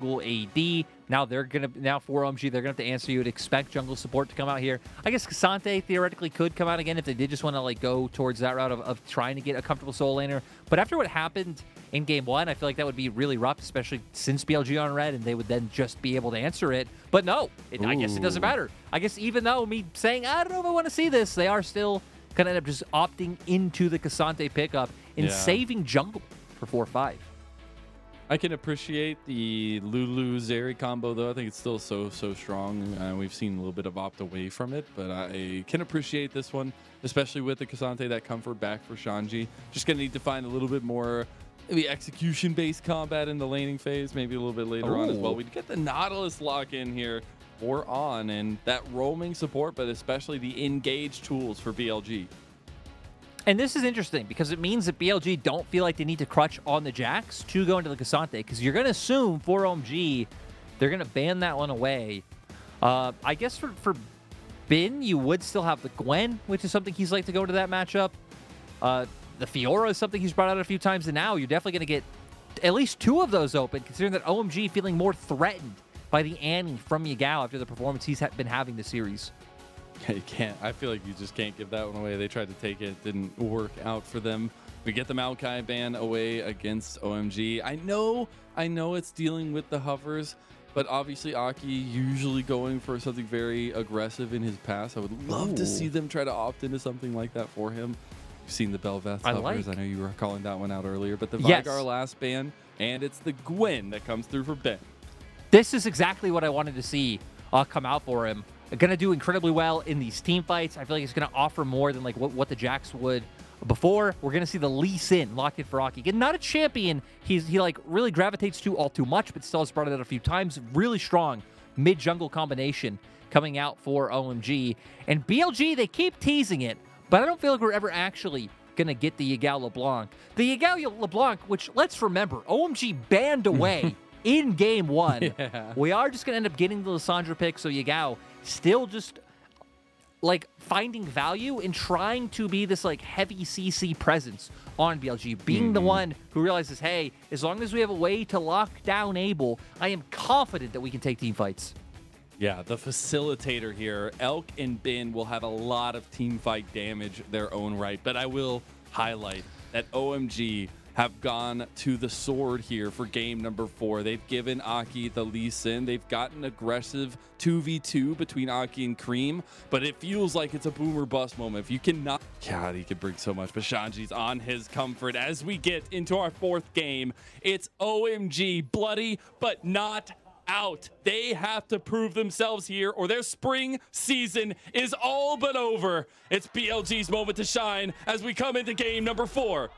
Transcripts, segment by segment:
AD. Now for OMG, they're gonna have to answer. You would expect jungle support to come out here. I guess K'Sante theoretically could come out again if they did just want to like go towards that route of trying to get a comfortable solo laner. But after what happened in game one, I feel like that would be really rough, especially since BLG on red, and they would then just be able to answer it. But no, I guess it doesn't matter. I guess even though me saying I don't know if I want to see this, they are still gonna end up just opting into the K'Sante pickup and saving jungle for 4-5. I can appreciate the Lulu Zeri combo, though. I think it's still so strong. We've seen a little bit of opt away from it, but I can appreciate this one, especially with the K'Sante, that comfort back for Shanji. Just going to need to find a little bit more maybe execution-based combat in the laning phase, maybe a little bit later on as well. We'd get the Nautilus lock in here for On, and that roaming support, but especially the engage tools for BLG. And this is interesting because it means that BLG don't feel like they need to crutch on the Jax to go into the K'Sante, because you're going to assume for OMG, they're going to ban that one away. I guess for Bin, you would still have the Gwen, which is something he's like to go to that matchup. The Fiora is something he's brought out a few times, and now you're definitely going to get at least two of those open, considering that OMG feeling more threatened by the Annie from Yagao after the performance he's been having this series. Yeah, you can't. I feel like you just can't give that one away. They tried to take it, didn't work out for them. We get the Maokai ban away against OMG. I know it's dealing with the hovers, but obviously Aki usually going for something very aggressive in his pass. I would love to see them try to opt into something like that for him. You've seen the Bel'Veth hovers. I know you were calling that one out earlier, but the Veigar last ban, and it's the Gwen that comes through for Ben. This is exactly what I wanted to see come out for him. Going to do incredibly well in these team fights. I feel like it's going to offer more than like what the Jax would before. We're going to see the Lee Sin locked in for Aki. Again, not a champion he like really gravitates to all too much, but still has brought it out a few times. Really strong mid-jungle combination coming out for OMG. And BLG, they keep teasing it, but I don't feel like we're ever actually going to get the Yagao LeBlanc. The Yagao LeBlanc, which, let's remember, OMG banned away in game one. We are just going to end up getting the Lissandra pick, so Yagao still just like finding value in trying to be this like heavy CC presence on BLG, being the one who realizes, hey, as long as we have a way to lock down Abel, I am confident that we can take team fights. Yeah, the facilitator here. Elk and Bin will have a lot of team fight damage their own right, but I will highlight that OMG have gone to the sword here for game number 4. They've given Aki the Lee Sin. They've gotten aggressive 2v2 between Aki and Cream, but it feels like it's a boom or bust moment. If you cannot... God, he could bring so much, but Shanji's on his comfort as we get into our 4th game. It's OMG, bloody but not out. They have to prove themselves here or their spring season is all but over. It's BLG's moment to shine as we come into game number 4.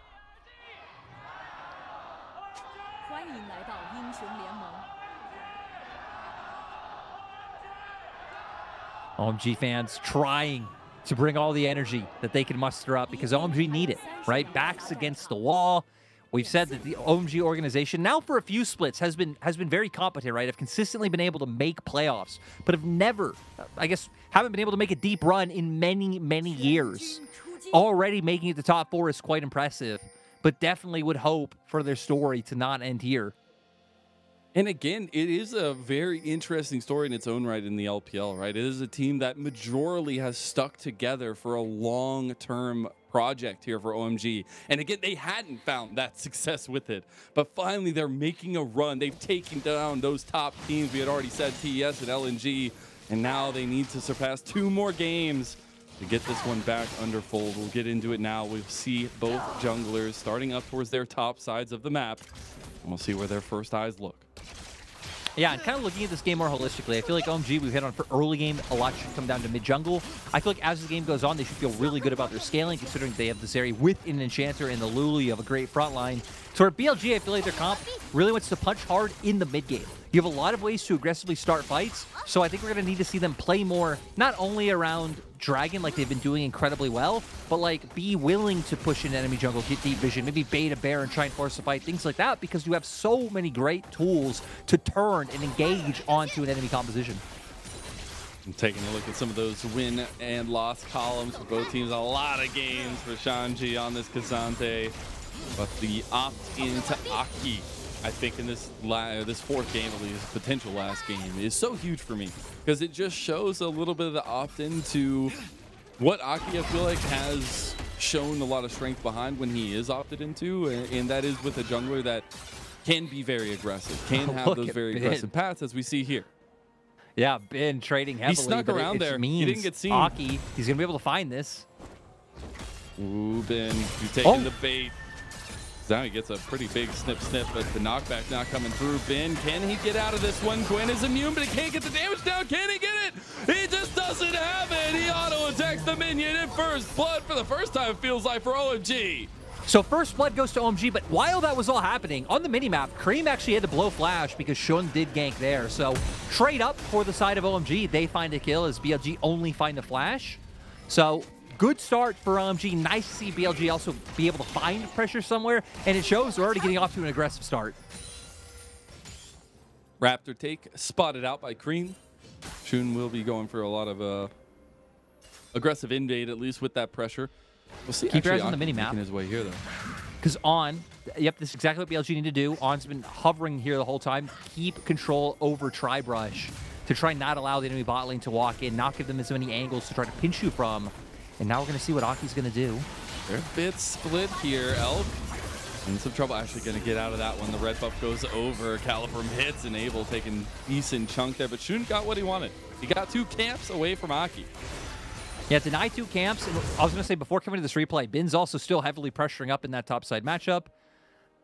OMG fans trying to bring all the energy that they can muster up because OMG need it, right? Backs against the wall. We've said that the OMG organization now for a few splits has been very competent, right? Have consistently been able to make playoffs, but have never, I guess, haven't been able to make a deep run in many years. Already making it the top 4 is quite impressive, but definitely would hope for their story to not end here. And again, it is a very interesting story in its own right in the LPL, right? It is a team that majorly has stuck together for a long-term project here for OMG. And again, they hadn't found that success with it. But finally, they're making a run. They've taken down those top teams. We had already said TES and LNG. And now they need to surpass 2 more games to get this one back under fold. We'll get into it now. We'll see both junglers starting up towards their top sides of the map. And we'll see where their first eyes look. Yeah, and kind of looking at this game more holistically, I feel like OMG, we've hit on for early game, a lot should come down to mid-jungle. I feel like as the game goes on, they should feel really good about their scaling, considering they have this area with an Enchanter and the Lulu. You have a great front line. So at BLG, I feel like their comp really wants to punch hard in the mid-game. You have a lot of ways to aggressively start fights, so I think we're going to need to see them play more, not only around Dragon, like they've been doing incredibly well, but like be willing to push in enemy jungle, get deep vision, maybe bait a bear and try and force a fight, things like that, because you have so many great tools to turn and engage onto an enemy composition. I'm taking a look at some of those win and loss columns for both teams. A lot of games for Shanji on this K'Sante, but the opt into Aki I think in this this fourth game, at least potential last game, is so huge for me because it just shows a little bit of the opt-in to what Aki, I feel like, has shown a lot of strength behind when he is opted into, and that is with a jungler that can be very aggressive, can have those very aggressive paths, as we see here. Yeah, Ben trading heavily. He snuck around there. He didn't get seen. Aki, he's going to be able to find this. Ooh, Ben, you taking the bait. Now he gets a pretty big snip, but the knockback not coming through. Ben, can he get out of this one? Quinn is immune, but he can't get the damage down. Can he get it? He just doesn't have it. He auto-attacks the minion in first blood for the first time, it feels like, for OMG. So first blood goes to OMG, but while that was all happening, on the minimap, Cream actually had to blow Flash because Xun did gank there. So trade up for the side of OMG. They find a kill as BLG only find the Flash. So good start for OMG. Nice to see BLG also be able to find pressure somewhere, and it shows they're already getting off to an aggressive start. Raptor take spotted out by Cream. Xun will be going for a lot of aggressive invade, at least with that pressure. We'll see. Keep your eyes on the minimap. His way here, though. Because On, yep, this is exactly what BLG need to do. On's been hovering here the whole time. Keep control over Tribrush to try not allow the enemy bot lane to walk in, not give them as many angles to try to pinch you from. And now we're going to see what Aki's going to do. They're a bit split here. Elk in some trouble. Actually going to get out of that one. The red buff goes over. Calibrum hits, and Abel taking decent chunk there. But Xun got what he wanted. He got 2 camps away from Aki. Yeah, deny 2 camps. And I was going to say, before coming to this replay, Bin's also still heavily pressuring up in that top side matchup.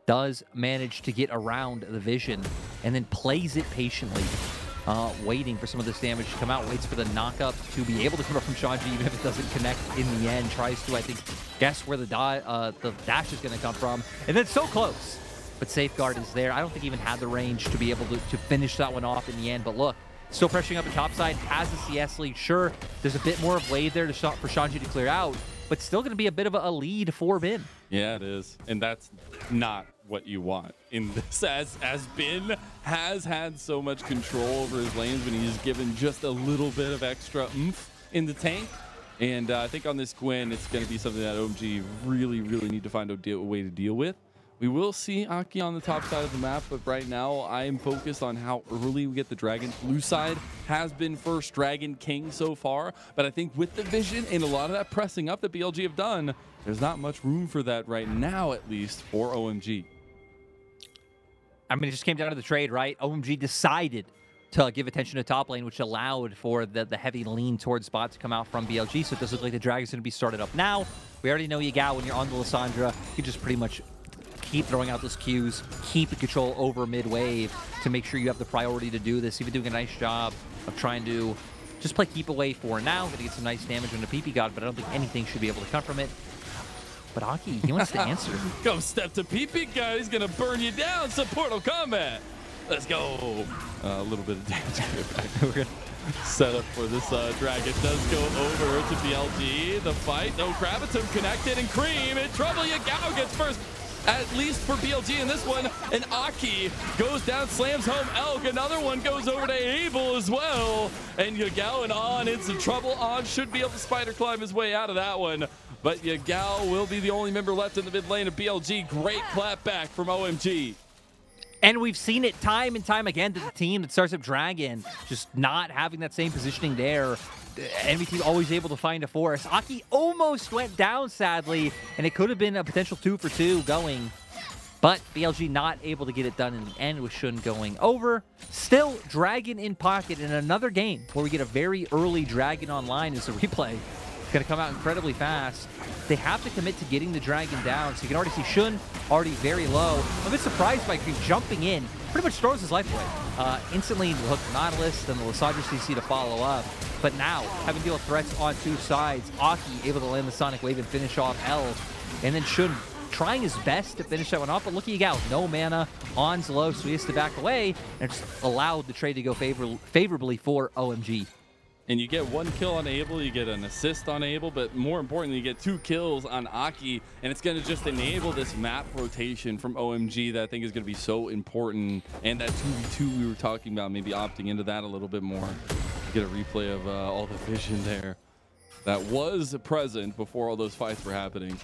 Does manage to get around the vision and then plays it patiently. Waiting for some of this damage to come out, waits for the knockup to be able to come up from Shanji, even if it doesn't connect in the end. Tries to, I think, guess where the dash is going to come from. And then so close. But Safeguard is there. I don't think he even had the range to be able to finish that one off in the end. But look, still pressuring up the top side, has the CS lead. Sure, there's a bit more of wave there for Shanji to clear out, but still going to be a bit of a lead for Bin. Yeah, it is. And that's not what you want in this, as Bin has had so much control over his lanes when he's given just a little bit of extra oomph in the tank. And I think on this Gwen, it's going to be something that OMG really need to find a way to deal with. We will see Aki on the top side of the map, but right now I am focused on how early we get the dragon. Blue side has been first Dragon King so far, but I think with the vision and a lot of that pressing up that BLG have done, there's not much room for that right now, at least for OMG. I mean, it just came down to the trade, right? OMG decided to give attention to top lane, which allowed for the heavy lean towards bot to come out from BLG, so it does look like the Dragon's going to be started up now. We already know Yagao, when you're on the Lissandra, you just pretty much keep throwing out those Qs, keep the control over mid-wave to make sure you have the priority to do this. You've been doing a nice job of trying to just play keep away for now. Going to get some nice damage on the PP God, but I don't think anything should be able to come from it. But Aki, he wants to answer. Come step to PP God. He's going to burn you down. Some Portal Combat. Let's go. A little bit of damage. We're going to set up for this Dragon. Does go over to BLG. The fight. No Gravitum connected. And Cream in trouble. Yagao gets first. At least for BLG in this one. And Aki goes down, slams home Elk. Another one goes over to Abel as well. And Yagao and On in some trouble. On should be able to spider climb his way out of that one. But Yagao will be the only member left in the mid lane of BLG. Great clap back from OMG. And we've seen it time and time again that the team that starts up Dragon just not having that same positioning there. Enemy team always able to find a forest. Aki almost went down, sadly, and it could have been a potential 2 for 2 going. But BLG not able to get it done in the end with Xun going over. Still, Dragon in pocket in another game where we get a very early Dragon online as a replay. It's going to come out incredibly fast. They have to commit to getting the Dragon down, so you can already see Xun already very low. I'm a bit surprised by Cream jumping in. Pretty much throws his life away. Instantly hook Nautilus, then the Lissandra CC to follow up. But now, having to deal with threats on 2 sides, Aki able to land the Sonic Wave and finish off L. And then Xun trying his best to finish that one off, but look at Yagao. No mana, On's low, so he has to back away, and just allowed the trade to go favorably for OMG. And you get 1 kill on Abel, you get an assist on Abel, but more importantly, you get 2 kills on Aki, and it's going to just enable this map rotation from OMG that I think is going to be so important. And that 2v2 we were talking about, maybe opting into that a little bit more. Get a replay of all the vision there that was present before all those fights were happening.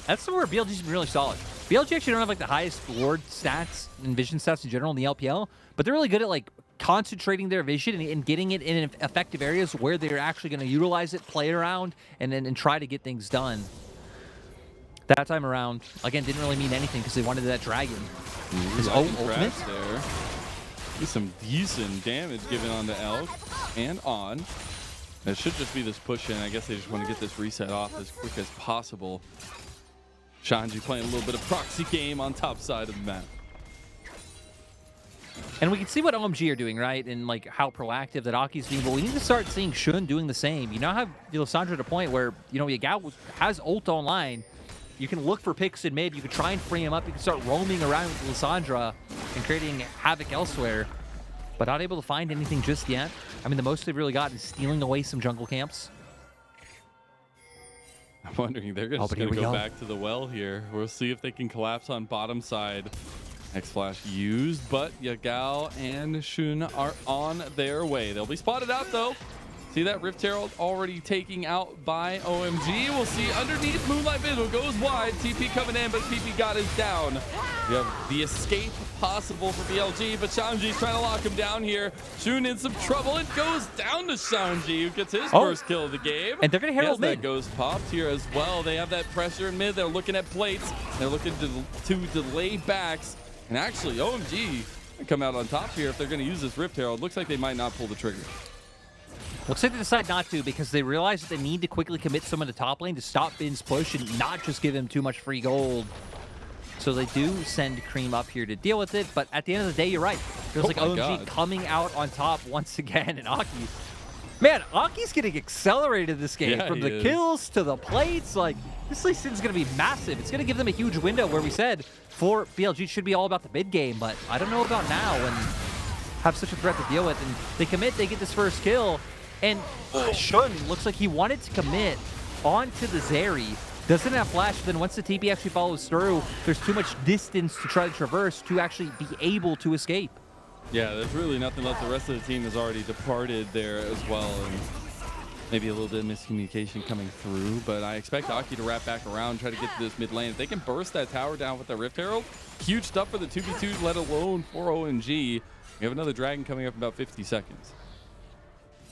That's where BLG's been really solid. BLG actually don't have like the highest ward stats and vision stats in general in the LPL, but they're really good at like concentrating their vision and getting it in effective areas where they're actually going to utilize it, play it around, and try to get things done. That time around, again, didn't really mean anything because they wanted that dragon. His own ultimate. There. Some decent damage given on the Elk and on. It should just be this push in. I guess they just want to get this reset off as quick as possible. Shanji playing a little bit of proxy game on top side of the map. And we can see what OMG are doing, right? And like how proactive that Aki's being, but we need to start seeing Xun doing the same. You now have Lissandra at a point where, you know, Yagao has ult online. You can look for picks in mid. You can try and free him up. You can start roaming around with Lissandra and creating havoc elsewhere, but not able to find anything just yet. I mean, the most they've really got is stealing away some jungle camps. I'm wondering, they're just going to go back to the well here. We'll see if they can collapse on bottom side. X-Flash used, but Yagao and Xun are on their way. They'll be spotted out, though. See that Rift Herald already taking out by OMG. We'll see underneath Moonlight Vigil goes wide. TP coming in, but TP got is down. You have the escape possible for BLG, but Shanji's trying to lock him down here. Xun in some trouble. It goes down to Shanji, who gets his first kill of the game. And they're going to Herald mid. That goes popped here as well. They have that pressure in mid. They're looking at plates. They're looking to delay backs. And actually, OMG come out on top here if they're going to use this Rift Herald. Looks like they might not pull the trigger. Looks like they decide not to because they realize that they need to quickly commit someone to top lane to stop Bin's push and not just give him too much free gold. So they do send Cream up here to deal with it, but at the end of the day, you're right. Feels like OMG coming out on top once again, and Aki. Man, Aki's getting accelerated this game. From the kills to the plates. Like, this Lee Sin's going to be massive. It's going to give them a huge window where we said for BLG should be all about the mid game, but I don't know about now when have such a threat to deal with. And they commit, they get this first kill. And Xun looks like he wanted to commit onto the Zeri. Doesn't have flash, then once the TP actually follows through, there's too much distance to try to traverse to actually be able to escape. Yeah, there's really nothing left. The rest of the team has already departed there as well. And maybe a little bit of miscommunication coming through, but I expect Aki to wrap back around, try to get to this mid lane. If they can burst that tower down with the Rift Herald, huge stuff for the 2v2, let alone for OMG. We have another dragon coming up in about 50 seconds.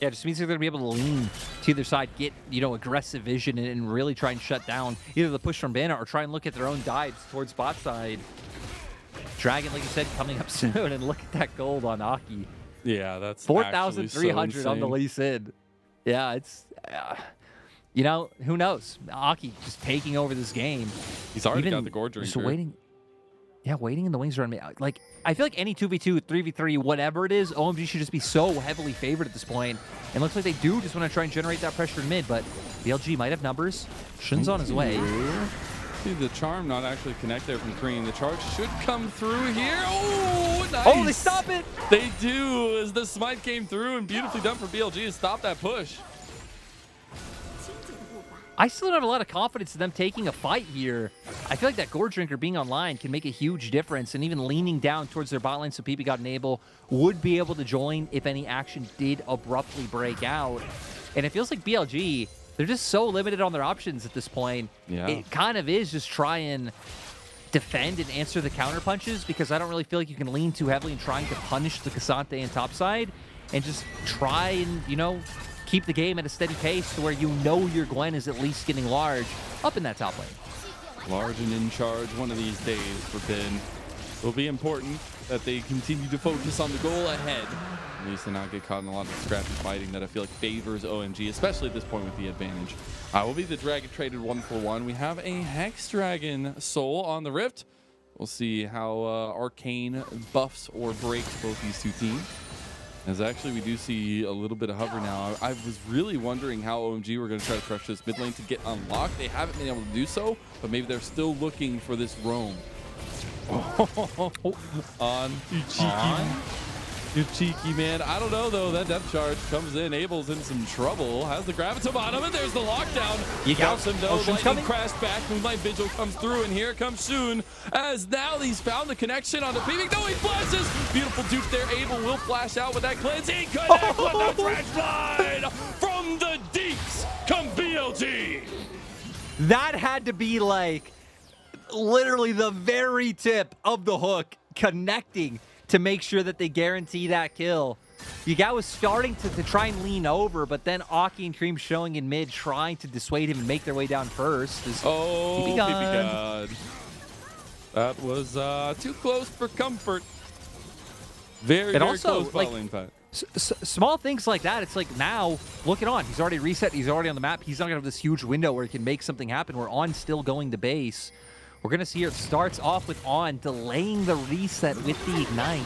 Yeah, it just means they're going to be able to lean to either side, get, you know, aggressive vision and really try and shut down either the push from Bana or try and look at their own dives towards bot side. Dragon, like you said, coming up soon, and look at that gold on Aki. Yeah, that's 4,300 so on the Lee Sin. Yeah, it's, you know, who knows? Aki just taking over this game. He's already got the Gore Drinker. Just waiting. Yeah, waiting in the wings around me. Like, I feel like any 2v2, 3v3, whatever it is, OMG should just be so heavily favored at this point. And it looks like they do just want to try and generate that pressure in mid, but BLG might have numbers. Xun's on his way. See the charm not actually connect there from Cream. The charge should come through here. Oh, nice. Oh, they stop it. They do, as the smite came through, and beautifully done for BLG to stop that push. I still don't have a lot of confidence in them taking a fight here. I feel like that Gore Drinker being online can make a huge difference, and even leaning down towards their bot lane so PP God Enable would be able to join if any action did abruptly break out. And it feels like BLG, they're just so limited on their options at this point. Yeah. It kind of is just try and defend and answer the counter punches, because I don't really feel like you can lean too heavily in trying to punish the K'Sante and topside, and just try and, you know, keep the game at a steady pace to where you know your Gwen is at least getting large up in that top lane. Large and in charge one of these days for Ben. It'll be important that they continue to focus on the goal ahead, at least to not get caught in a lot of scrappy fighting that I feel like favors OMG, especially at this point with the advantage. Will be the Dragon traded 1-for-1. We have a Hex Dragon Soul on the Rift. We'll see how Arcane buffs or breaks both these two teams. As actually we do see a little bit of hover now. I was really wondering how OMG were going to try to crush this mid lane to get unlocked. They haven't been able to do so, but maybe they're still looking for this roam. On you cheeky man. I don't know though. That depth charge comes in. Abel's in some trouble. Has the graviton and there's the lockdown. You got him though. Lightning crash back. Moonlight Vigil comes through, and here comes Xun. As now he's found the connection on the PV. No, he flashes. Beautiful dupe there. Abel will flash out with that cleanse. He connects with the trash slide from the deeps. Come BLG. That had to be like literally the very tip of the hook connecting to make sure that they guarantee that kill. Yagao was starting to try and lean over, but then Aki and Cream showing in mid, trying to dissuade him and make their way down first. Oh, PP God. That was too close for comfort. Very also, close bot lane fight. Small things like that, it's like now, look at On. He's already reset. He's already on the map. He's not going to have this huge window where he can make something happen. We're On still going to base. We're going to see here it starts off with On delaying the reset with the Ignite.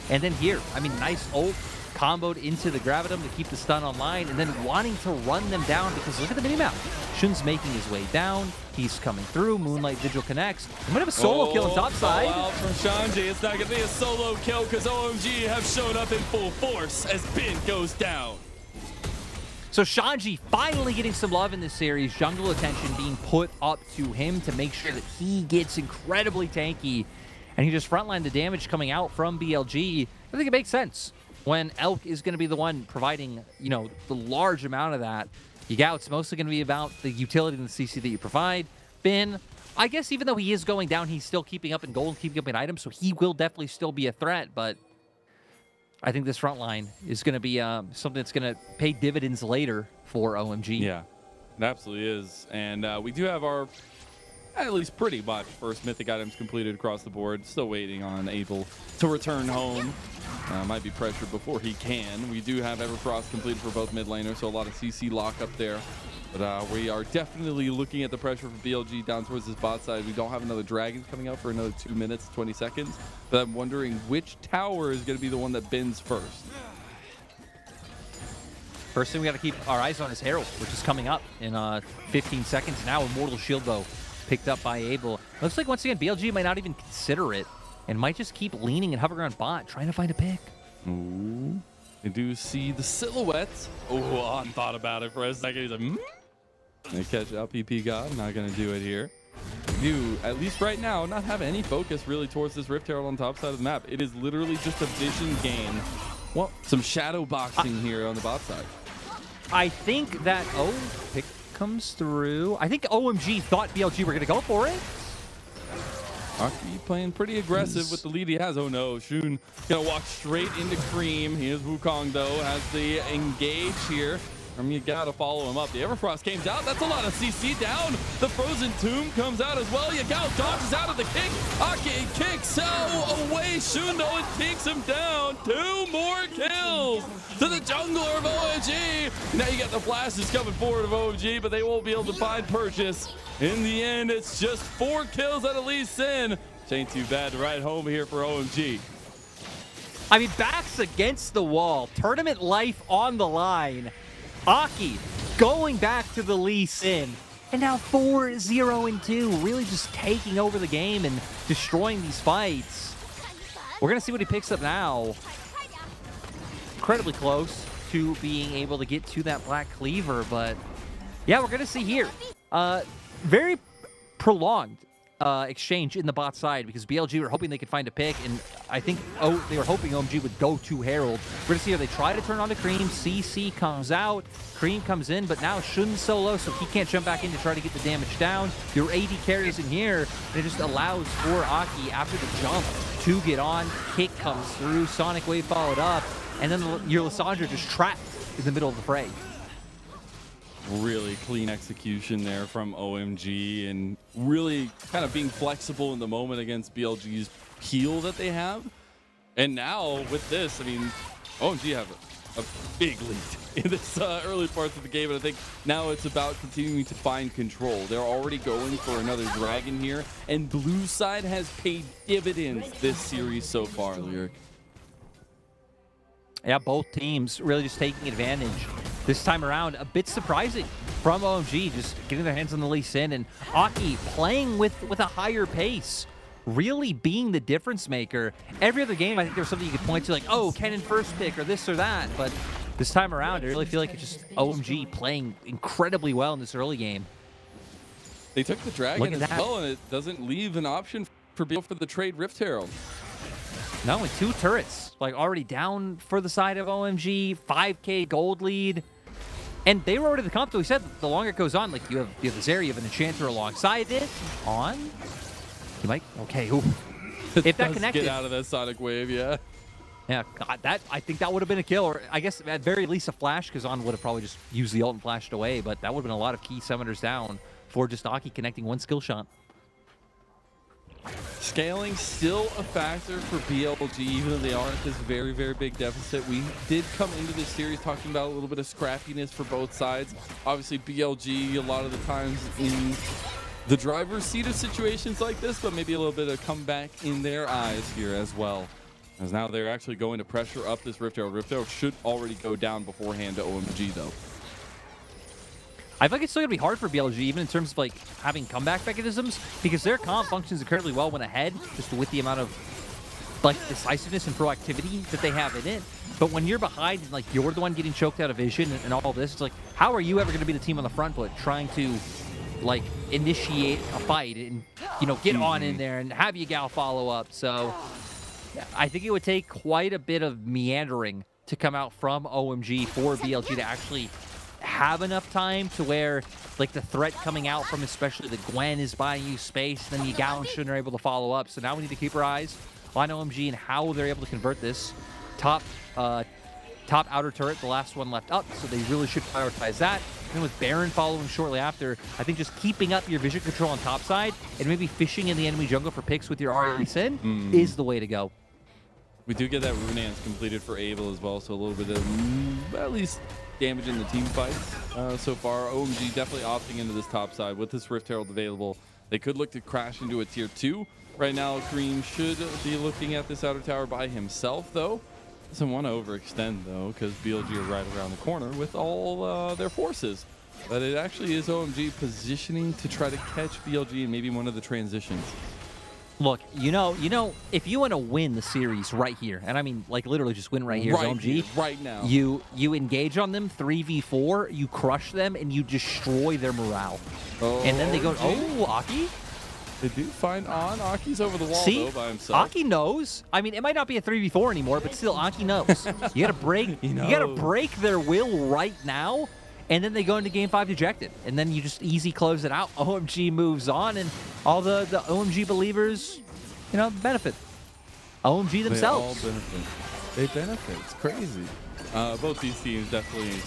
And then here, I mean, nice ult comboed into the Gravitum to keep the stun online, and then wanting to run them down because look at the minimap. Shun's making his way down. He's coming through. Moonlight Vigil connects. He might have a solo kill on top side. Out from Shanji. It's not going to be a solo kill because OMG have shown up in full force as Bin goes down. So Shanji finally getting some love in this series. Jungle attention being put up to him to make sure that he gets incredibly tanky. And he just frontlined the damage coming out from BLG. I think it makes sense when Elk is going to be the one providing, you know, the large amount of that. Yagao, it's mostly going to be about the utility and the CC that you provide. Bin, I guess even though he is going down, he's still keeping up in gold, keeping up in items, so he will definitely still be a threat, but I think this front line is going to be something that's going to pay dividends later for OMG. Yeah, it absolutely is. And we do have our, at least pretty much, first mythic items completed across the board. Still waiting on Abel to return home. Might be pressured before he can. We do have Everfrost completed for both mid laners, so a lot of CC lock up there. But we are definitely looking at the pressure for BLG down towards this bot side. We don't have another Dragon coming up for another 2 minutes, 20 seconds. But I'm wondering which tower is going to be the one that bins first. First thing we got to keep our eyes on is Herald, which is coming up in 15 seconds now. Immortal Shield, though, picked up by Abel. Looks like, once again, BLG might not even consider it and might just keep leaning and hovering on bot, trying to find a pick. Ooh. I do see the silhouettes. Oh, On thought about it for a second. He's like, They catch out PP God. Not going to do it here. Do, at least right now, not have any focus really towards this Rift Herald on top side of the map. It is literally just a vision game. Well, some shadow boxing here on the bot side. I think that, pick comes through. I think OMG thought BLG were going to go for it. Aki playing pretty aggressive with the lead he has. Oh no, Shun gonna walk straight into Cream. He is Wukong though, has the engage here. You gotta follow him up. The Everfrost came out. That's a lot of CC down. The Frozen Tomb comes out as well. Yagao dodges out of the kick. Aki kicks away Shun though and takes him down. 2 more kills to the jungler of OMG. Now you got the blasters coming forward of OMG, but they won't be able to find purchase. In the end, it's just 4 kills out of Lee Sin. Ain't too bad to ride home here for OMG. I mean, backs against the wall. Tournament life on the line. Aki going back to the Lee Sin. And now 4-0-2. Really just taking over the game and destroying these fights. We're going to see what he picks up now. Incredibly close to being able to get to that Black Cleaver. But yeah, we're going to see here. Very prolonged exchange in the bot side because BLG were hoping they could find a pick, and I think they were hoping OMG would go to Herald. We're going to see how they try to turn on to Cream. CC comes out. Cream comes in, but now Shun's solo, so he can't jump back in to try to get the damage down. Your AD carries in here, and it just allows for Aki, after the jump, to get on. Kick comes through. Sonic Wave followed up, and then your Lissandra just trapped in the middle of the fray. Really clean execution there from OMG and really kind of being flexible in the moment against BLG's heal that they have. And now with this, I mean, OMG have a big lead in this early parts of the game. And I think now it's about continuing to find control. They're already going for another Dragon here. And blue side has paid dividends this series so far, Lyric. Yeah, both teams really just taking advantage. This time around, a bit surprising from OMG, just getting their hands on the Lee Sin, and Aki playing with a higher pace, really being the difference maker. Every other game, I think there's something you could point to, like, oh, Kennen first pick or this or that, but this time around, I really feel like it's just OMG playing incredibly well in this early game. They took the Dragon as well, and it doesn't leave an option for the trade Rift Herald. No, and 2 turrets, like already down for the side of OMG, 5K gold lead. And they were already the comp, though. We said the longer it goes on, like you have the Zeri, you have an Enchanter alongside it. On. You might. Okay. Ooh. If that connected. Get out of that Sonic Wave, yeah. Yeah, God, I think that would have been a kill, or I guess at very least a flash, because On would have probably just used the ult and flashed away, but that would have been a lot of key summoners down for just Aki connecting one skill shot. Scaling still a factor for BLG, even though they are at this very, very big deficit. We did come into this series talking about a little bit of scrappiness for both sides. Obviously, BLG, a lot of the times in the driver's seat of situations like this, but maybe a little bit of comeback in their eyes here as well. As now they're actually going to pressure up this Rift Herald. Rift Herald should already go down beforehand to OMG, though. I feel like it's still going to be hard for BLG, even in terms of like having comeback mechanisms, because their comp functions incredibly well when ahead, just with the amount of like decisiveness and proactivity that they have in it. But when you're behind and like you're the one getting choked out of vision and all this, it's like, how are you ever going to be the team on the front foot trying to like initiate a fight and, you know, get on in there and have Yagao follow up? So I think it would take quite a bit of meandering to come out from OMG for BLG to actually have enough time to where like the threat coming out from especially the Gwen is buying you space, then Yagao and Shun are able to follow up. So now we need to keep our eyes on OMG and how they're able to convert this top outer turret, the last one left up, so they really should prioritize that. And with Baron following shortly after, I think just keeping up your vision control on top side and maybe fishing in the enemy jungle for picks with your Ari Sin is the way to go. We do get that Runance completed for Abel as well, so a little bit of at least damage in the team fights so far. OMG definitely opting into this top side with this Rift Herald available. They could look to crash into a tier 2. Right now, Kareem should be looking at this outer tower by himself, though. Doesn't want to overextend, though, because BLG are right around the corner with all their forces. But it actually is OMG positioning to try to catch BLG in maybe one of the transitions. Look, you know, if you want to win the series right here, and I mean, like, literally just win right here, right OMG, here, right now, you engage on them 3v4, you crush them, and you destroy their morale. Oh, and then they go, oh, Aki? They do find On. Aki's over the wall, See? though, by himself. Aki knows. I mean, it might not be a 3v4 anymore, but still, Aki knows. You gotta break their will right now, and then they go into game 5 dejected, and then you just easy close it out. OMG moves on, and all the OMG believers, you know, benefit. OMG themselves. They all benefit. They benefit. It's crazy. Both these teams definitely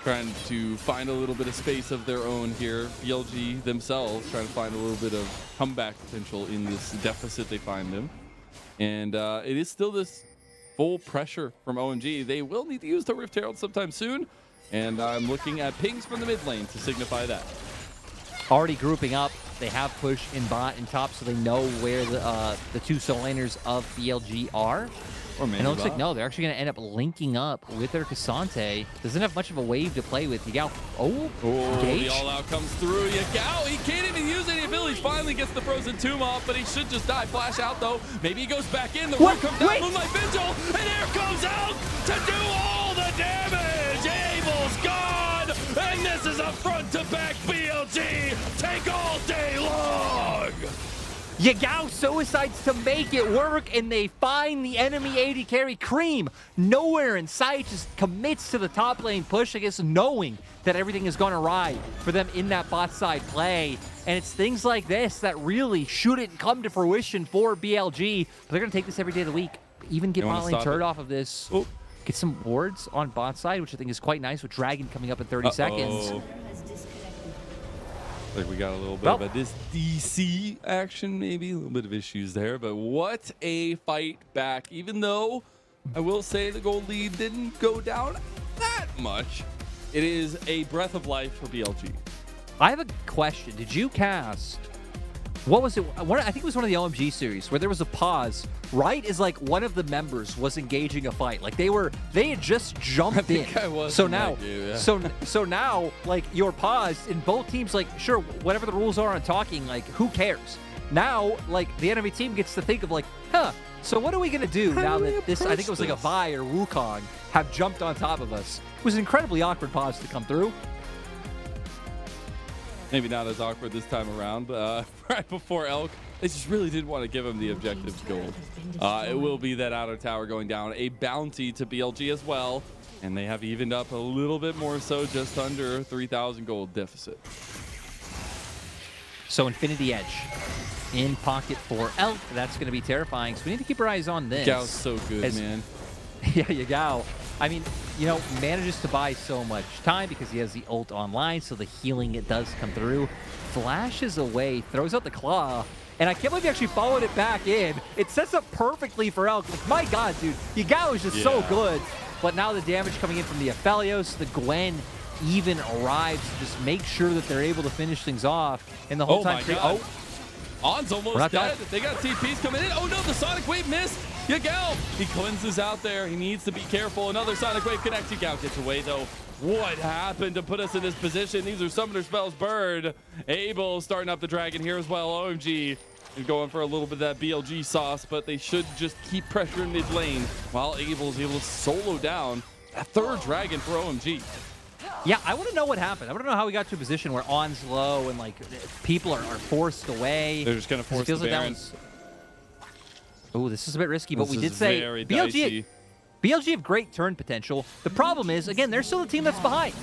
trying to find a little bit of space of their own here. BLG themselves trying to find a little bit of comeback potential in this deficit they find them. And it is still this full pressure from OMG. They will need to use the Rift Herald sometime soon. And I'm looking at pings from the mid lane to signify that. Already grouping up. They have push in bot and top, so they know where the two soul laners of BLG are. Or maybe and it looks like, no, they're actually going to end up linking up with their Cassante. Doesn't have much of a wave to play with. Yagao, the all-out comes through. Yagao, he can't even use any abilities. Finally gets the Frozen Tomb off, but he should just die. Flash out, though. Maybe he goes back in. The word comes down. Moonlight Vigil, and here comes out to do all the damage. Abel's gone, and this is a front-to-back BLG. Take all day long. Yagao suicides to make it work, and they find the enemy AD carry. Cream, nowhere in sight, just commits to the top lane push, I guess, knowing that everything is going awry for them in that bot side play. And it's things like this that really shouldn't come to fruition for BLG. But they're going to take this every day of the week. Even get bot lane turret off of this. Oh. Get some wards on bot side, which I think is quite nice, with Dragon coming up in 30 seconds. Like we got a little bit of a DC action, maybe a little bit of issues there, but what a fight back. Even though I will say the gold lead didn't go down that much, it is a breath of life for BLG. I have a question. Did you cast, what was it? I think it was one of the OMG series where there was a pause right as like one of the members was engaging a fight. Like they had just jumped in. So now, so now, like you're paused and both teams like, sure, whatever the rules are on talking, like who cares? Now, like the enemy team gets to think of like, huh, so what are we gonna do now that this, I think it was like a Vi or Wukong have jumped on top of us. It was an incredibly awkward pause to come through. Maybe not as awkward this time around, but right before Elk, they just really didn't want to give him the objectives gold. It will be that outer tower going down. A bounty to BLG as well. And they have evened up a little bit more so, just under 3,000 gold deficit. So Infinity Edge in pocket for Elk. That's going to be terrifying. So we need to keep our eyes on this. Gao's so good, man. Yeah, Yagao. I mean, you know, manages to buy so much time because he has the ult online, so the healing, it does come through. Flashes away, throws out the claw, and I can't believe he actually followed it back in. It sets up perfectly for Elk. Like, my God, dude, Yagao is just so good. But now the damage coming in from the Aphelios, the Gwen even arrives to just make sure that they're able to finish things off. And the whole time, On's almost dead. They got TPs coming in. Oh no, the Sonic Wave missed. Yagao, he cleanses out there. He needs to be careful. Another Sonic Wave connects. Yagao gets away though. What happened to put us in this position? These are summoner spells burned. Abel starting up the dragon here as well. OMG is going for a little bit of that BLG sauce, but they should just keep pressuring mid lane while Abel is able to solo down that third dragon for OMG. Yeah, I want to know what happened. I want to know how we got to a position where On's low and like people are forced away. They're just going to force the Baron. Oh, this is a bit risky, but we did say BLG have great turn potential. The problem is, again, they're still the team that's behind.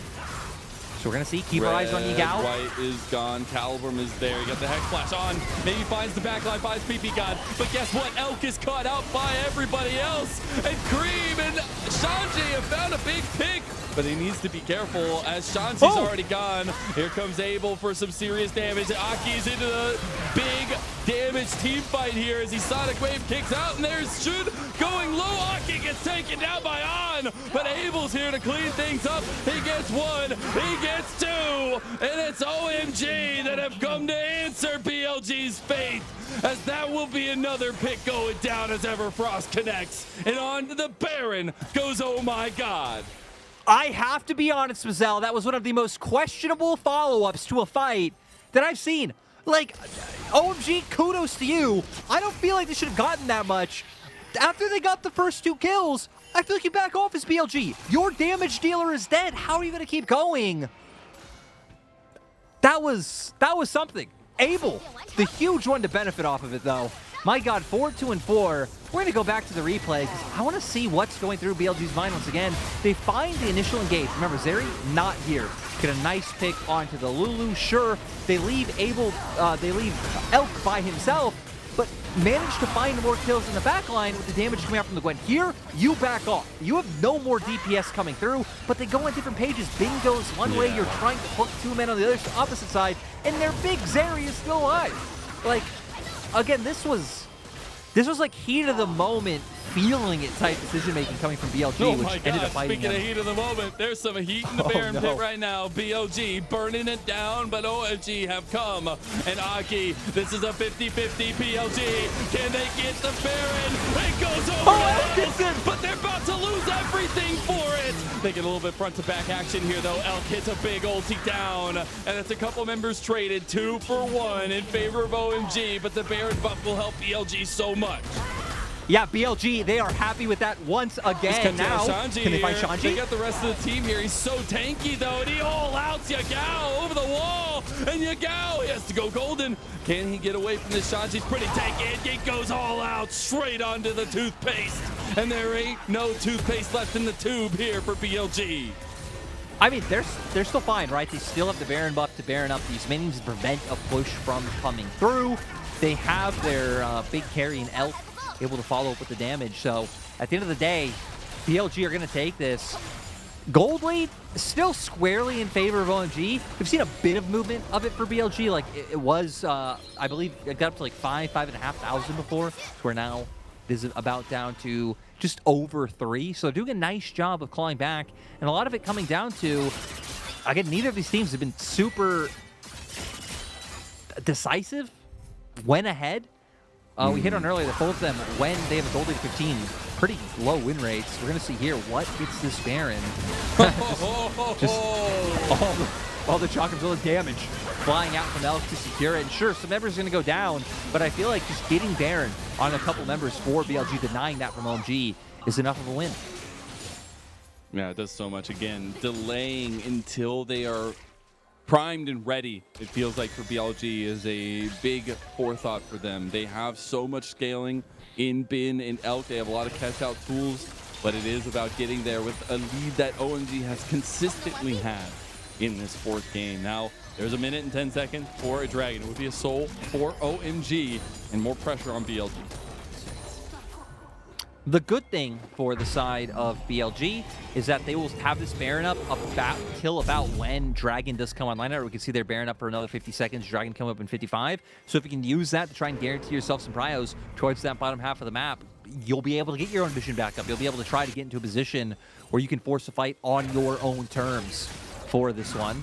So we're going to see. Keep our eyes on Yagao. White is gone. Caliburn is there. You got the Hex Flash on. Maybe finds the backline, finds PP God. But guess what? Elk is caught out by everybody else. And Cream and Shanji have found a big pick. But he needs to be careful as Shanji's already gone. Here comes Abel for some serious damage. Aki's into the big damage team fight here as he Sonic Wave kicks out. And there's Shun going low. Aki gets taken down by On. But Abel's here to clean things up. He gets one. He gets two. And it's OMG that have come to answer BLG's fate. As that will be another pick going down as Everfrost connects. And on to the Baron goes, oh my God. I have to be honest, Mazel, that was one of the most questionable follow-ups to a fight that I've seen. Like, OMG, kudos to you. I don't feel like they should have gotten that much. After they got the first 2 kills, I feel like you back off as BLG. Your damage dealer is dead. How are you going to keep going? That was something. Abel, the huge one to benefit off of it, though. My God, 4-2 and 4. We're going to go back to the replay because I want to see what's going through BLG's mind once again. They find the initial engage. Remember, Zeri not here. Get a nice pick onto the Lulu. Sure, they leave Elk by himself, but manage to find more kills in the backline with the damage coming out from the Gwen. Here, you back off. You have no more DPS coming through, but they go on different pages. Bing goes one way, you're trying to hook 2 men on the opposite side, and their big Zeri is still alive. Like, again, this was like heat of the moment, feeling it type decision making coming from BLG, which ended up fighting Speaking of heat of the moment, there's some heat in the Baron pit right now. BLG burning it down, but OMG have come. And Aki, this is a 50-50 BLG. Can they get the Baron? It goes over but they're about to lose everything for it. They get a little bit front to back action here though. Elk hits a big ulti down, and it's a couple members traded 2 for 1 in favor of OMG, but the Baron buff will help BLG so much. Yeah, BLG, they are happy with that once again. Now, can they find Shanji? They got the rest of the team here. He's so tanky, though, and he all-outs Yagao over the wall. And Yagao, he has to go golden. Can he get away from this? Shanji's pretty tanky. It goes all out, straight onto the toothpaste. And there ain't no toothpaste left in the tube here for BLG. I mean, they're still fine, right? They still have the Baron buff to Baron up these minions to prevent a push from coming through. They have their big carry in Elk able to follow up with the damage. So at the end of the day, BLG are going to take this. Gold lead still squarely in favor of OMG. We've seen a bit of movement of it for BLG. Like it was, I believe it got up to like 5,500 before. Where now this is about down to just over 3. So they're doing a nice job of clawing back. And a lot of it coming down to, again, neither of these teams have been super decisive, went ahead. We hit on earlier that both of them, when they have a gold lead 15, pretty low win rates. We're going to see here what gets this Baron. just all the Chocobo damage flying out from Elk to secure it. And sure, some members are going to go down, but I feel like just getting Baron on a couple members for BLG, denying that from OMG, is enough of a win. Yeah, it does so much. Again, delaying until they are primed and ready, it feels like, for BLG is a big forethought for them. They have so much scaling in Bin and Elk. They have a lot of catch out tools, but it is about getting there with a lead that OMG has consistently had in this fourth game. Now, there's a minute and 10 seconds for a Dragon. It would be a soul for OMG and more pressure on BLG. The good thing for the side of BLG is that they will have this Baron up till about when Dragon does come online. Or we can see their Baron up for another 50 seconds, Dragon come up in 55. So if you can use that to try and guarantee yourself some pryos towards that bottom half of the map, you'll be able to get your own vision back up. You'll be able to try to get into a position where you can force a fight on your own terms for this one.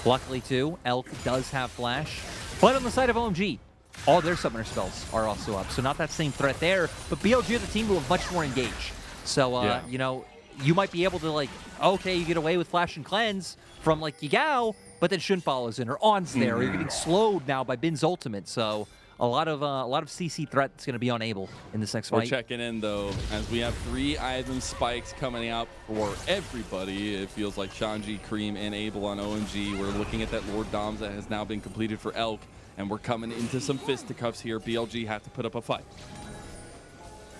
Luckily, too, Elk does have Flash. But on the side of OMG, all their summoner spells are also up. So not that same threat there, but BLG as a team will have much more engage. So, you know, you might be able to, like, okay, you get away with Flash and Cleanse from, like, Yagao, but then Shun follows in, or On's there, or you're getting slowed now by Bin's ultimate. So a lot of CC threat that's going to be on Abel in this next fight. We're checking in, though, as we have 3 item spikes coming out for everybody. It feels like Shanji, Cream, and Abel on OMG. We're looking at that Lord Doms that has now been completed for Elk. And we're coming into some fisticuffs here. BLG have to put up a fight.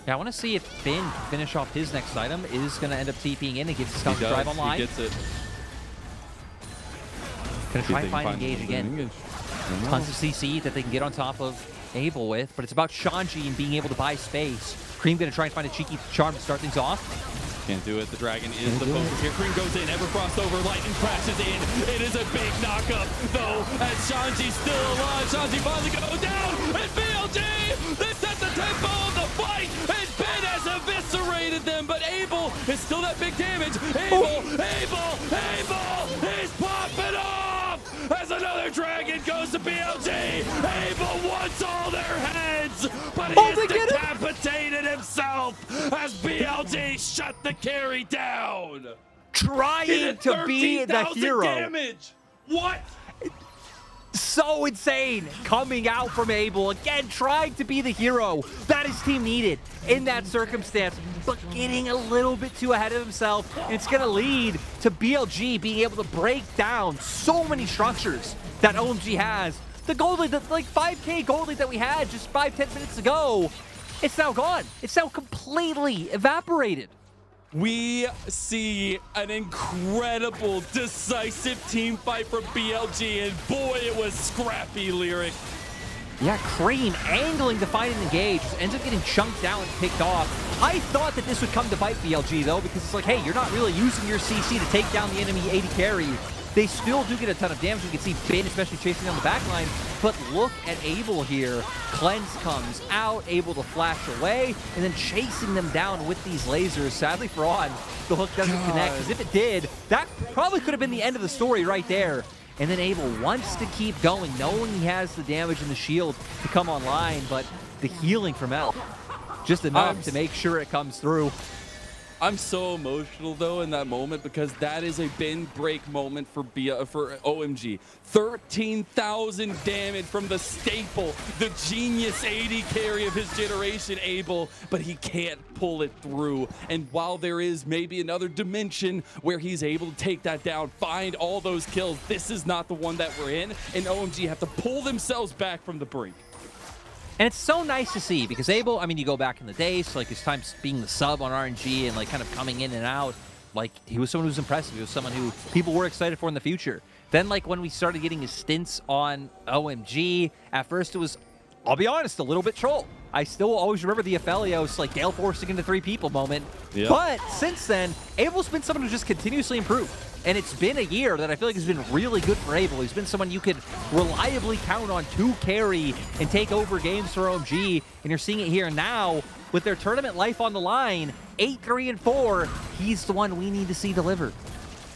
Yeah, I want to see if Bin can finish off his next item. Is going to end up TPing in and gets his counter drive online. He gets it. Going to try and find engage again. Tons of CC that they can get on top of Abel with. But it's about Shanji and being able to buy space. Cream going to try and find a cheeky charm to start things off. Can't do it. The Dragon is the focus here. Cream goes in. Everfrost over. Lightning crashes in. It is a big knockup, though, as Shanji's still alive. Shanji finally goes down. And BLG, they set the tempo of the fight. And Ben has eviscerated them. But Abel is still that big damage. Abel, he's popping off as another Dragon goes to BLG. Abel wants all their heads, but he is decapitated himself as BLG shut the carry down. Trying to be the hero. Damage. What? So insane coming out from Abel. Again, trying to be the hero that his team needed in that circumstance, but getting a little bit too ahead of himself. And it's going to lead to BLG being able to break down so many structures that OMG has. The gold lead, the like 5K gold lead that we had just 5-10 minutes ago, it's now gone. It's now completely evaporated. We see an incredible, decisive team fight from BLG, and boy, it was scrappy, Lyric. Yeah, Cream angling to find and engage, ends up getting chunked down and picked off. I thought that this would come to bite BLG, though, because it's like, hey, you're not really using your CC to take down the enemy AD carry. They still do get a ton of damage. We can see Bin especially chasing down the backline, but look at Abel here. Cleanse comes out, able to flash away, and then chasing them down with these lasers. Sadly for On, the hook doesn't connect, because if it did, that probably could have been the end of the story right there. And then Abel wants to keep going, knowing he has the damage and the shield to come online, but the healing from Elk, just enough to make sure it comes through. I'm so emotional, though, in that moment, because that is a bin break moment for OMG. 13,000 damage from the staple, the genius AD carry of his generation, Abel, but he can't pull it through. And while there is maybe another dimension where he's able to take that down, find all those kills, this is not the one that we're in, and OMG have to pull themselves back from the brink. And it's so nice to see, because Abel, I mean, you go back in the days, so like his time being the sub on RNG and like kind of coming in and out, like he was someone who was impressive. He was someone who people were excited for in the future. Then like when we started getting his stints on OMG, at first it was, I'll be honest, a little bit troll. I still always remember the Aphelios, like Gale forcing into 3 people moment. Yep. But since then, Abel's been someone who just continuously improved. And it's been a year that I feel like has been really good for Abel. He's been someone you could reliably count on to carry and take over games for OMG. And you're seeing it here now with their tournament life on the line. 8-3-4. He's the one we need to see deliver.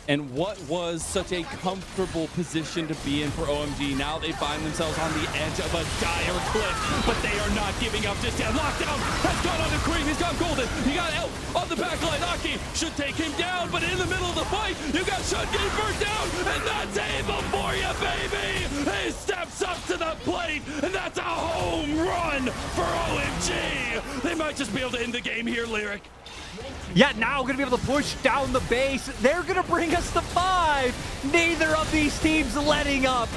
And what was such a comfortable position to be in for OMG, now they find themselves on the edge of a dire cliff, but they are not giving up just yet. Lockdown has gone on to Cream, he's got Golden, he got Elk on the back line. Aki should take him down, but in the middle of the fight, you got Shun getting burnt down, and that's Abel for you, baby! He steps up to the plate, and that's a home run for OMG! They might just be able to end the game here, Lyric. Yeah, now going to be able to push down the base. They're going to bring us to 5. Neither of these teams letting up.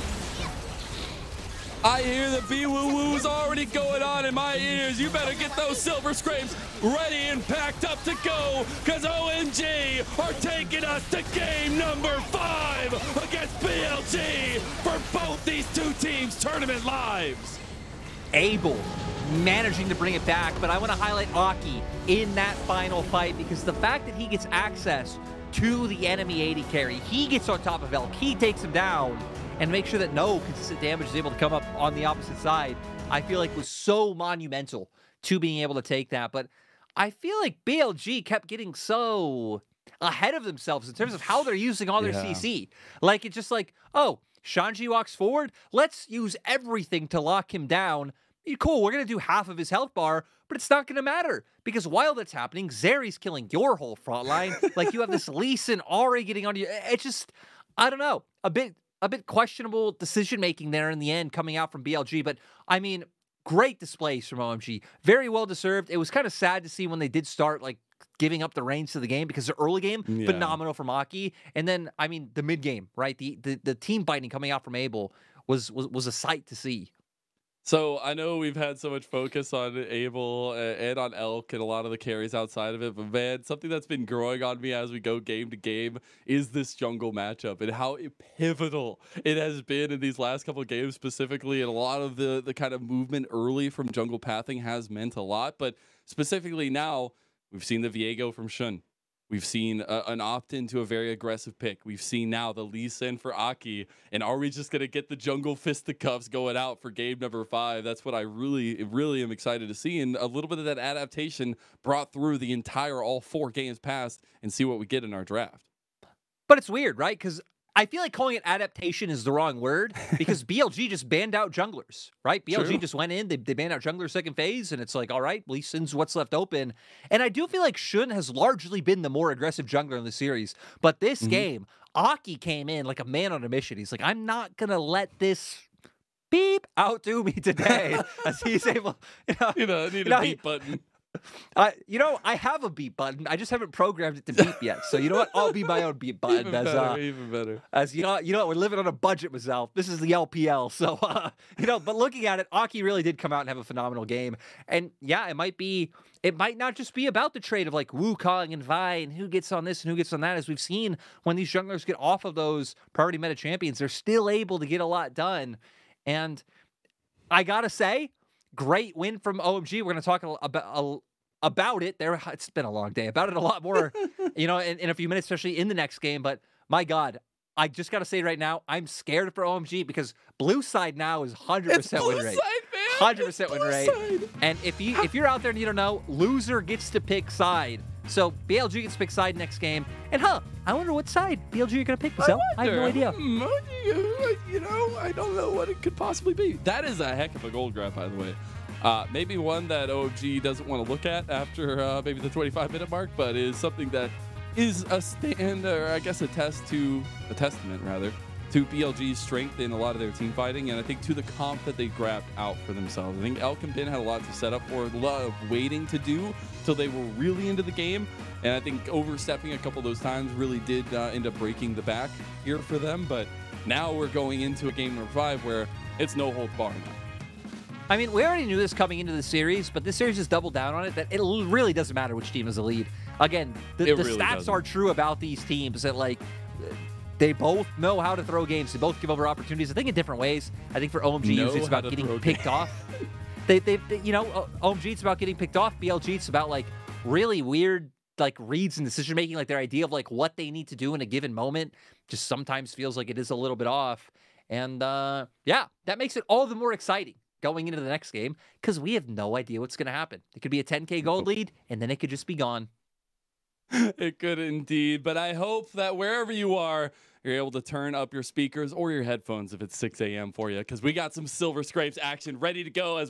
I hear the bee-woo-woo's already going on in my ears. You better get those Silver Scrapes ready and packed up to go, because OMG are taking us to game number 5 against BLG for both these two teams' tournament lives. Abel managing to bring it back, but I want to highlight Aki in that final fight because the fact that he gets access to the enemy AD carry, he gets on top of Elk, he takes him down, and make sure that no consistent damage is able to come up on the opposite side, I feel like was so monumental to being able to take that. But I feel like BLG kept getting so ahead of themselves in terms of how they're using all their CC. Like, it's just like, oh, Shanji walks forward, let's use everything to lock him down. Cool, we're going to do half of his health bar, but it's not going to matter because while that's happening, Zeri's killing your whole front line. Like, you have this Lee Sin already getting on you. It's just, I don't know, a bit questionable decision-making there in the end coming out from BLG. But, I mean, great displays from OMG. Very well-deserved. It was kind of sad to see when they did start, like, giving up the reins to the game because the early game, phenomenal from Aki. And then, I mean, the mid-game, right? The team fighting coming out from Abel was a sight to see. So I know we've had so much focus on Abel and on Elk and a lot of the carries outside of it, but man, something that's been growing on me as we go game to game is this jungle matchup and how pivotal it has been in these last couple of games specifically, and a lot of the kind of movement early from jungle pathing has meant a lot, but specifically now, we've seen the Viego from Shun. We've seen an opt-in to a very aggressive pick. We've seen now the Lee Sin for Aki. And are we just going to get the jungle fisticuffs going out for game number 5? That's what I really am excited to see. And a little bit of that adaptation brought through the entire all 4 games past and see what we get in our draft. But it's weird, right? Because I feel like calling it adaptation is the wrong word because BLG just banned out junglers, right? BLG just went in, they banned out junglers second phase, and it's like, all right, Lee Sin's what's left open. And I do feel like Shun has largely been the more aggressive jungler in the series. But this game, Aki came in like a man on a mission. He's like, I'm not going to let this beep outdo me today. As he's able, I need a beep button. I have a beep button. I just haven't programmed it to beep yet. So you know what? I'll be my own beep button. Even better. As you know, we're living on a budget myself. This is the LPL. So but looking at it, Aki really did come out and have a phenomenal game. And yeah, it might not just be about the trade of like Wukong and Vi and who gets on this and who gets on that. As we've seen when these junglers get off of those priority meta champions, they're still able to get a lot done. And I gotta say, great win from OMG. We're going to talk about it. It's been a long day. About it a lot more, in a few minutes, especially in the next game. But my God, I just got to say right now, I'm scared for OMG because blue side now is 100% win rate. 100% win rate. And if you're out there and you don't know, loser gets to pick side. So BLG gets to pick side next game. And I wonder what side BLG you're going to pick, Marcel. I have no idea. I don't know what it could possibly be. That is a heck of a gold grab, by the way. Maybe one that OMG doesn't want to look at after maybe the 25-minute mark, but is something that is a stand, or I guess a testament rather, to BLG's strength in a lot of their team fighting, and I think to the comp that they grabbed out for themselves. I think Elk and Bin had a lot to set up for, a lot of waiting to do till they were really into the game, and I think overstepping a couple of those times really did end up breaking the back here for them, but now we're going into a game number 5 where it's no holds barred now. I mean, we already knew this coming into the series, but this series has doubled down on it, that it really doesn't matter which team is the lead. Again, the really stats are true about these teams, that, like, they both know how to throw games. They both give over opportunities, I think, in different ways. I think for OMG, it's about getting picked off. OMG, it's about getting picked off. BLG, it's about, like, really weird, like, reads and decision-making, like, their idea of, like, what they need to do in a given moment just sometimes feels like it is a little bit off. And, yeah, that makes it all the more exciting going into the next game, because we have no idea what's going to happen. It could be a 10K gold lead, and then it could just be gone. It could indeed, but I hope that wherever you are, you're able to turn up your speakers or your headphones if it's 6 a.m. for you, because we got some Silver Scrapes action ready to go as